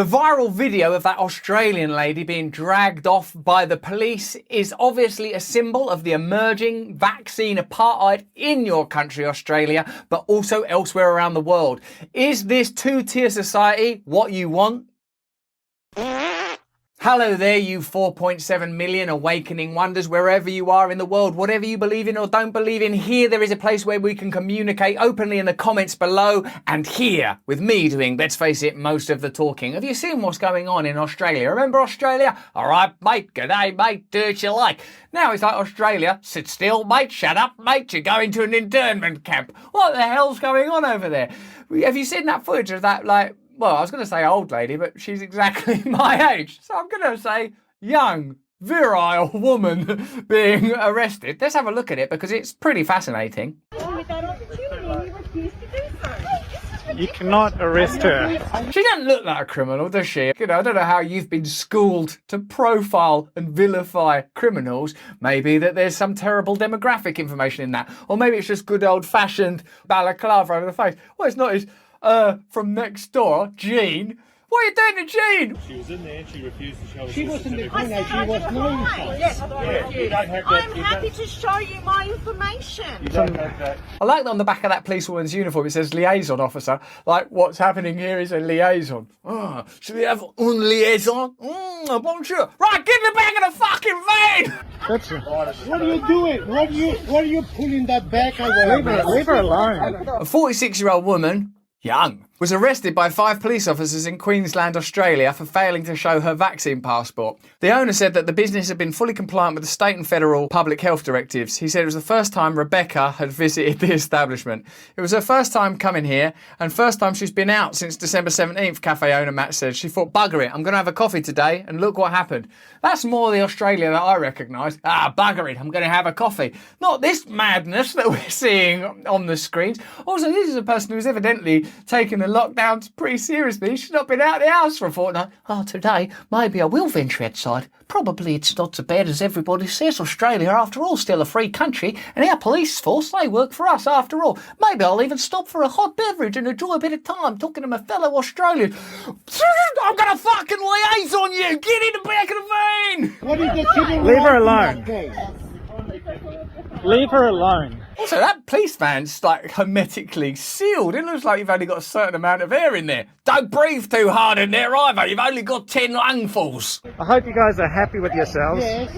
The viral video of that Australian lady being dragged off by the police is obviously a symbol of the emerging vaccine apartheid in your country, Australia, but also elsewhere around the world. Is this two-tier society what you want? Hello there, you 4.7 million awakening wonders, wherever you are in the world, whatever you believe in or don't believe in, here there is a place where we can communicate openly in the comments below, and here, with me doing, let's face it, most of the talking. Have you seen what's going on in Australia? Remember Australia? All right, mate, g'day, mate, do what you like. Now it's like Australia, sit still, mate, shut up, mate, you're going to an internment camp. What the hell's going on over there? Have you seen that footage of that, like, well, I was going to say old lady, but she's exactly my age. So I'm going to say young, virile woman being arrested. Let's have a look at it because it's pretty fascinating. With that opportunity, you refuse to do so. You cannot arrest her. She doesn't look like a criminal, does she? You know, I don't know how you've been schooled to profile and vilify criminals. Maybe that there's some terrible demographic information in that. Or maybe it's just good old-fashioned balaclava over the face. Well, it's not. It's from next door, Jean. What are you doing to Jean? She was in there and she refused to show us. She was in the corner, she was knowing something. Yes, I'm happy to show you my information. You don't have that. I like that on the back of that policewoman's uniform it says liaison officer. Like, what's happening here is a liaison. Oh, should we have un liaison? Bonjour. Right, get in the back of the fucking van! That's What are you doing? What are you pulling that back away? leave her alone. A 46-year-old woman, young, was arrested by 5 police officers in Queensland, Australia for failing to show her vaccine passport. The owner said that the business had been fully compliant with the state and federal public health directives. He said it was the first time Rebecca had visited the establishment. It was her first time coming here and first time she's been out since December 17th, cafe owner Matt said. She thought, bugger it, I'm going to have a coffee today, and look what happened. That's more the Australia that I recognise. Bugger it, I'm going to have a coffee. Not this madness that we're seeing on the screens. Also, this is a person who's evidently taken the lockdowns pretty seriously. She's not been out of the house for a fortnight. Oh, today, maybe I will venture outside. Probably it's not so bad as everybody says. Australia, after all, still a free country, and our police force, they work for us after all. Maybe I'll even stop for a hot beverage and enjoy a bit of time talking to my fellow Australians. I'm gonna fucking liaise on you! Get in the back of the van! What is the civil Leave her right alone. in that case? Leave her alone. Also, that police van's like hermetically sealed. It looks like you've only got a certain amount of air in there. Don't breathe too hard in there either. You've only got 10 lungfuls. I hope you guys are happy with yourselves. Yes.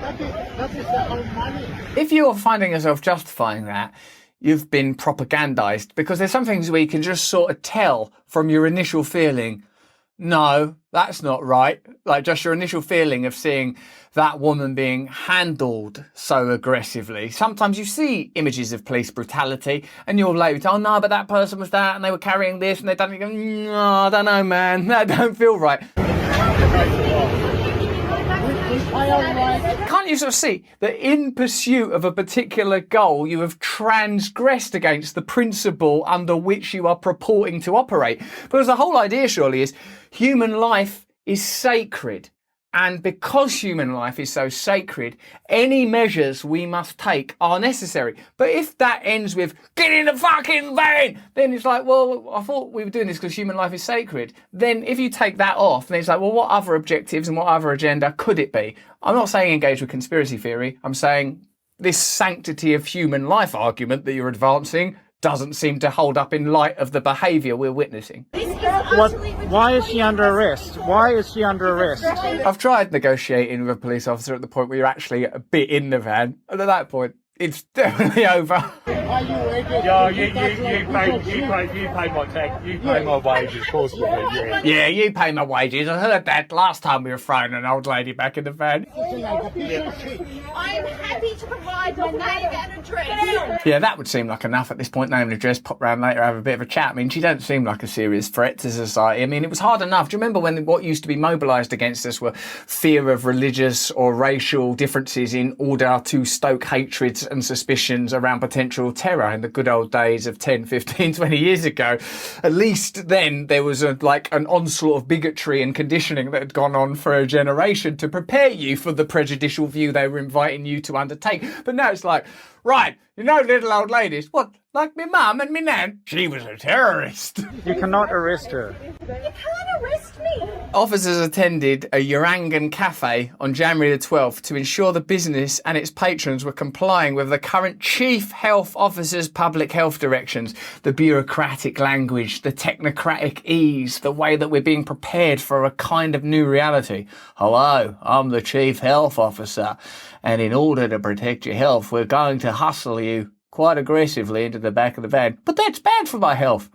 That is the whole money. If you're finding yourself justifying that, you've been propagandized, because there's some things where you can just sort of tell from your initial feeling, no, that's not right. Like just your initial feeling of seeing that woman being handled so aggressively. Sometimes you see images of police brutality and you're like, oh no, but that person was that and they were carrying this and they done it. No, I don't know, man. That don't feel right. Can't you sort of see that in pursuit of a particular goal, you have transgressed against the principle under which you are purporting to operate? Because the whole idea surely is human life is sacred. And because human life is so sacred, any measures we must take are necessary. But if that ends with, get in the fucking van, then it's like, well, I thought we were doing this because human life is sacred. Then if you take that off, then it's like, well, what other objectives and what other agenda could it be? I'm not saying engage with conspiracy theory. I'm saying this sanctity of human life argument that you're advancing doesn't seem to hold up in light of the behaviour we're witnessing. Why is she under arrest? Why is she under arrest? I've tried negotiating with a police officer at the point where you're actually a bit in the van, and at that point, it's definitely over. Are you waiting? Yeah, you pay my tax, you pay my wages, of course we do, yeah. Yeah, you pay my wages. I heard that last time we were throwing an old lady back in the van. I'm happy to provide my name and address. Yeah, that would seem like enough at this point. Name and address, pop round later, have a bit of a chat. I mean, she don't seem like a serious threat to society. I mean, it was hard enough. Do you remember when what used to be mobilised against us were fear of religious or racial differences in order to stoke hatreds and suspicions around potential terror in the good old days of 10, 15, 20 years ago? At least then there was an onslaught of bigotry and conditioning that had gone on for a generation to prepare you for the prejudicial view they were inviting you to undertake. But now it's like, right, You know little old ladies? What, like me mum and me nan? She was a terrorist. You cannot arrest her. You can't arrest me. Officers attended a Urangan cafe on January the 12th to ensure the business and its patrons were complying with the current Chief Health Officer's public health directions. The bureaucratic language, the technocratic ease, the way that we're being prepared for a kind of new reality. Hello, I'm the Chief Health Officer, and in order to protect your health, we're going to hustle you quite aggressively into the back of the van. But that's bad for my health.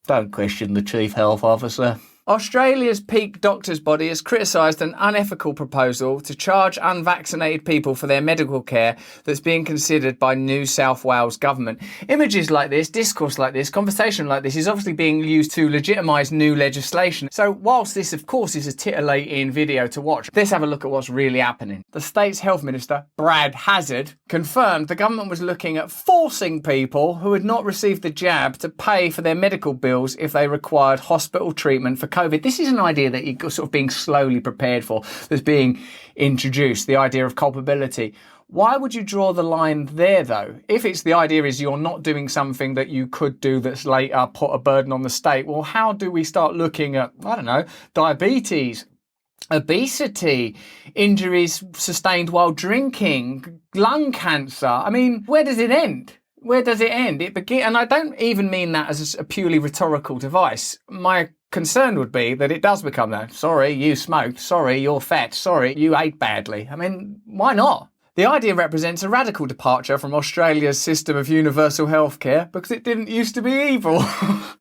Don't question the Chief Health Officer. Australia's peak doctors' body has criticised an unethical proposal to charge unvaccinated people for their medical care that's being considered by New South Wales government. Images like this, discourse like this, conversation like this is obviously being used to legitimise new legislation. So whilst this of course is a titillating video to watch, let's have a look at what's really happening. The state's health minister, Brad Hazzard, confirmed the government was looking at forcing people who had not received the jab to pay for their medical bills if they required hospital treatment for COVID. This is an idea that you're sort of being slowly prepared for, that's being introduced, the idea of culpability. Why would you draw the line there, though? If it's the idea is you're not doing something that you could do that's later put a burden on the state, well, how do we start looking at, I don't know, diabetes, obesity, injuries sustained while drinking, lung cancer? I mean, where does it end? Where does it end? It begin, and I don't even mean that as a purely rhetorical device. My concern would be that it does become that. Sorry, you smoked. Sorry, you're fat. Sorry, you ate badly. I mean, why not? The idea represents a radical departure from Australia's system of universal healthcare because it didn't used to be evil.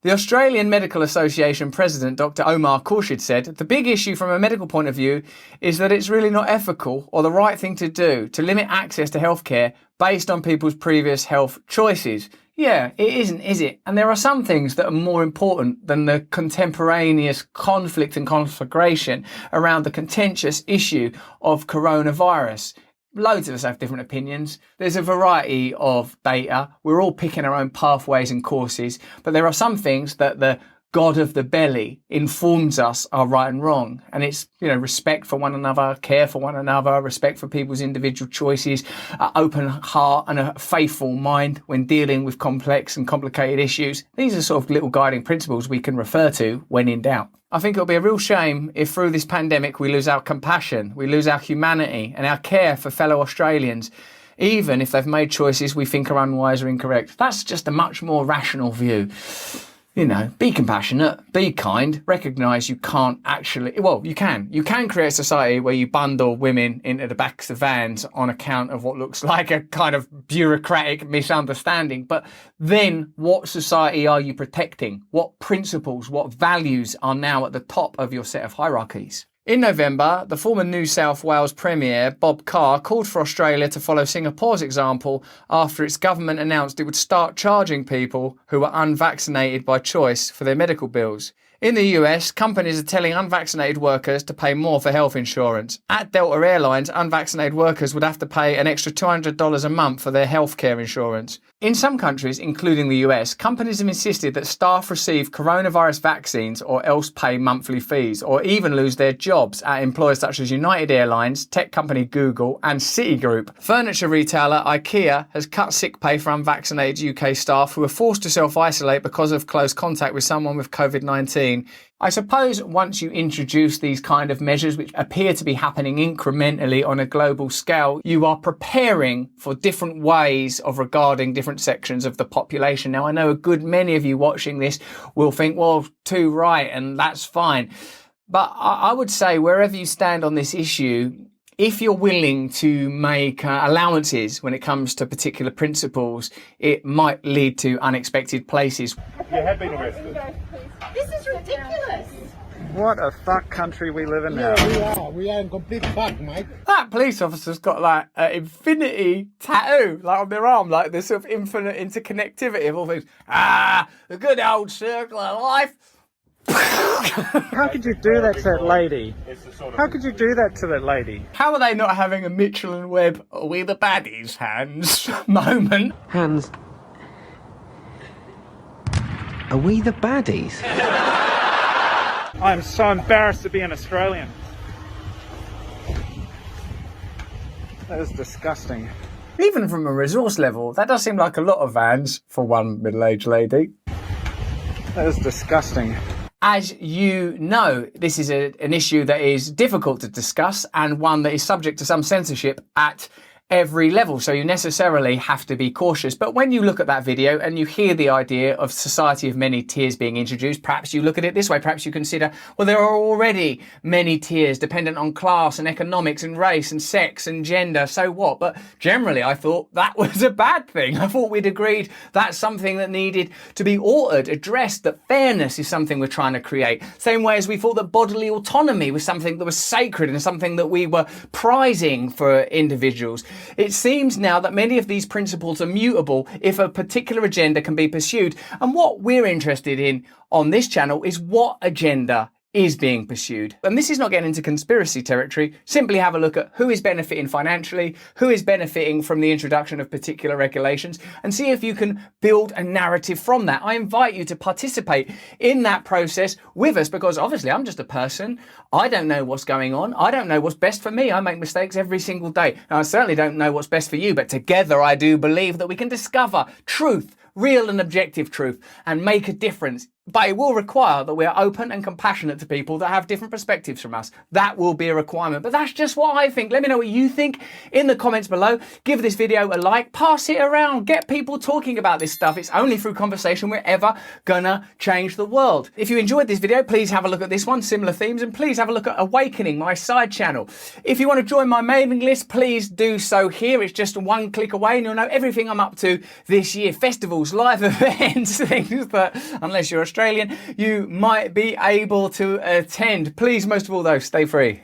The Australian Medical Association president, Dr. Omar Khurshid, said, the big issue from a medical point of view is that it's really not ethical or the right thing to do to limit access to healthcare based on people's previous health choices. Yeah, it isn't, is it? And there are some things that are more important than the contemporaneous conflict and conflagration around the contentious issue of coronavirus. Loads of us have different opinions. There's a variety of data. We're all picking our own pathways and courses, but there are some things that the God of the belly informs us are right and wrong. And it's, respect for one another, care for one another, respect for people's individual choices, an open heart and a faithful mind when dealing with complex and complicated issues. These are sort of little guiding principles we can refer to when in doubt. I think it'll be a real shame if through this pandemic we lose our compassion, we lose our humanity and our care for fellow Australians, even if they've made choices we think are unwise or incorrect. That's just a much more rational view. Be compassionate, be kind, recognise you can't actually, you can create a society where you bundle women into the backs of vans on account of what looks like a kind of bureaucratic misunderstanding. But then what society are you protecting? What principles, what values are now at the top of your set of hierarchies? In November, the former New South Wales Premier, Bob Carr, called for Australia to follow Singapore's example after its government announced it would start charging people who were unvaccinated by choice for their medical bills. In the US, companies are telling unvaccinated workers to pay more for health insurance. At Delta Airlines, unvaccinated workers would have to pay an extra $200 a month for their healthcare insurance. In some countries, including the US, companies have insisted that staff receive coronavirus vaccines or else pay monthly fees, or even lose their jobs at employers such as United Airlines, tech company Google, and Citigroup. Furniture retailer IKEA has cut sick pay for unvaccinated UK staff who are forced to self-isolate because of close contact with someone with COVID-19. I suppose once you introduce these kind of measures, which appear to be happening incrementally on a global scale, you are preparing for different ways of regarding different sections of the population. Now, I know a good many of you watching this will think, well, too right, and that's fine. But I would say wherever you stand on this issue, if you're willing to make allowances when it comes to particular principles, it might lead to unexpected places. You have been arrested. This is ridiculous. What a fuck country we live in now. Yeah, we are in complete fuck, mate. That police officer's got like an infinity tattoo, like on their arm, like this sort of infinite interconnectivity of all things. The good old circle of life. How could you do that to that lady? How could you do that to that lady? How are they not having a Mitchell and Webb, are we the baddies, Hans moment? Hans, are we the baddies? I'm so embarrassed to be an Australian. That is disgusting. Even from a resource level, that does seem like a lot of vans for one middle-aged lady. That is disgusting. As you know, this is an issue that is difficult to discuss and one that is subject to some censorship at every level, so you necessarily have to be cautious. But when you look at that video and you hear the idea of society of many tiers being introduced, perhaps you look at it this way. Perhaps you consider, well, there are already many tiers dependent on class and economics and race and sex and gender, so what? But generally I thought that was a bad thing. I thought we'd agreed that's something that needed to be altered, addressed, that fairness is something we're trying to create. Same way as we thought that bodily autonomy was something that was sacred and something that we were prizing for individuals. It seems now that many of these principles are mutable if a particular agenda can be pursued. And what we're interested in on this channel is what agenda is being pursued. And this is not getting into conspiracy territory. Simply have a look at who is benefiting financially, who is benefiting from the introduction of particular regulations, and see if you can build a narrative from that. I invite you to participate in that process with us, because obviously I'm just a person. I don't know what's going on. I don't know what's best for me. I make mistakes every single day. Now, I certainly don't know what's best for you, but together I do believe that we can discover truth, real and objective truth, and make a difference. But it will require that we are open and compassionate to people that have different perspectives from us. That will be a requirement. But that's just what I think. Let me know what you think in the comments below. Give this video a like, pass it around, get people talking about this stuff. It's only through conversation we're ever gonna change the world. If you enjoyed this video, please have a look at this one, similar themes, and please have a look at Awakening, my side channel. If you want to join my mailing list, please do so here. It's just one click away and you'll know everything I'm up to this year. Festivals, live events, things that, unless you're Australian, you might be able to attend. Please, most of all though, stay free.